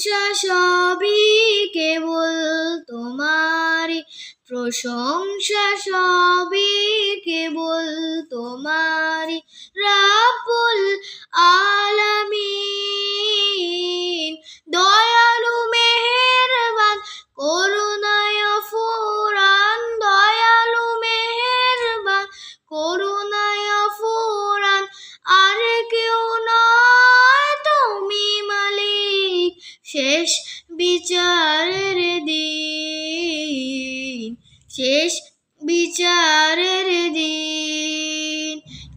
প্রশংসা সবই কেবল তোমারই, প্রশংসা সবই কেবল তোমারই। রাব্বুল আলামিন দয়ালু মেহেরবান করুণায় ফুরান, দয়ালু মেহেরবান করুণায় ফুরান। আর কেউ নয় তুমি মালিক শেষ বিচারের দিন, শেষ বিচারের দিন।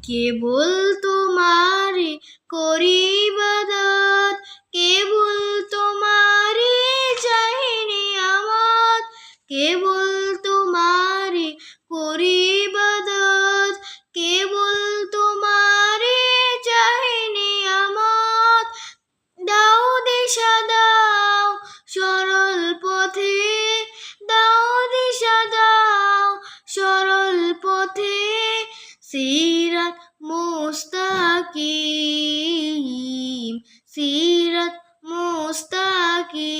কেবল তোমারই করি ইবাদত, কেবল তোমারই চাই নিয়ামত, কেবল তোমারই করি ইবাদত, কেবল তোমারই চাই নিয়ামত। দাও দিশা দাও সরল পথে, দাও দিশা দাও সরল পথে। সিরাত মুস্তাকিম, সিরাত মুস্তাকিম।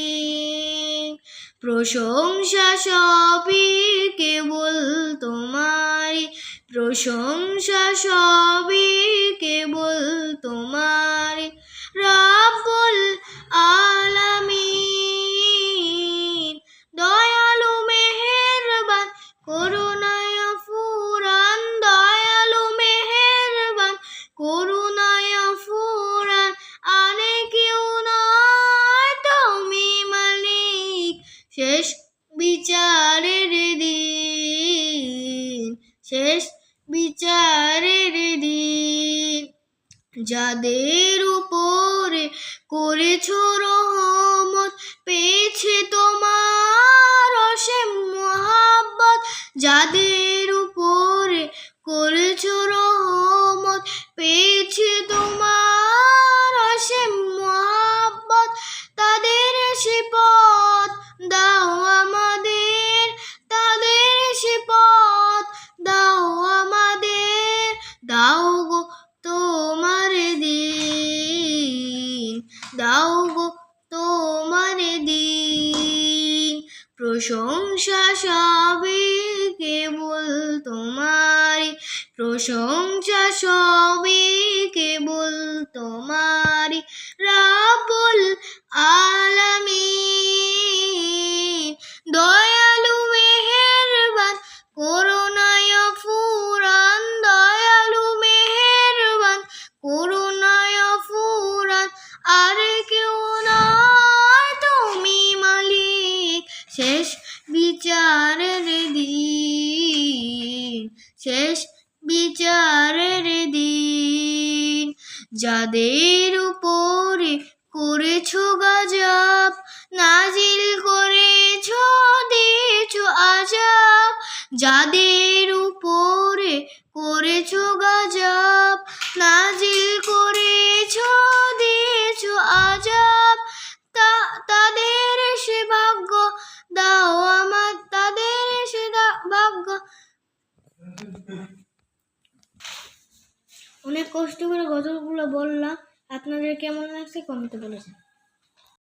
প্রশংসা সবই কেবল তোমারই, প্রশংসা সবই কেবল তোমারই। রাব্বুল আলামিন দয়ালু মেহেরবান করুণায় ফুরান, দয়ালু মেহেরবান করুণায় ফুরান। আর কেউ নয় তুমি মালিক শেষ বিচারের দিন, শেষ বিচারের দিন। যাদের উপরে করেছো রহমত পেয়েছে তোমার অসীম মহব্বত, যাদের উপরে করেছো রহমত পেয়েছে তোমার অসীম মহব্বত। তাদের সে পথ দাও আমাদের, তাদের সে পথ দাও আমাদের। দাও গো তোমার দিন, দাও গো তোমার দিন। প্রশংসা সবই কেবল তোমারই, প্রশংসা সবই কেবল তোমারই। রাব্বুল আলামিন দয়ালু মেহেরবান করুণায় ফুরান, দয়ালু মেহেরবান করুণায় ফুরান। আর কেউ নয় তুমি মালিক শেষ বিচারের দিন, শেষ বিচারের দিন। যাদের উপরে করেছো গজব নাজিল করেছো দিয়েছো আযাব, যাদের উপরে করেছো গজব নাজিল করেছো দিয়েছো আযাব। তাদের সে ভাগ্য দাও আমার, তাদের সে ভাগ্য। অনেক কষ্ট করে গজলগুলো বললাম, আপনাদের কেমন লাগছে কমেন্টে বলেছেন।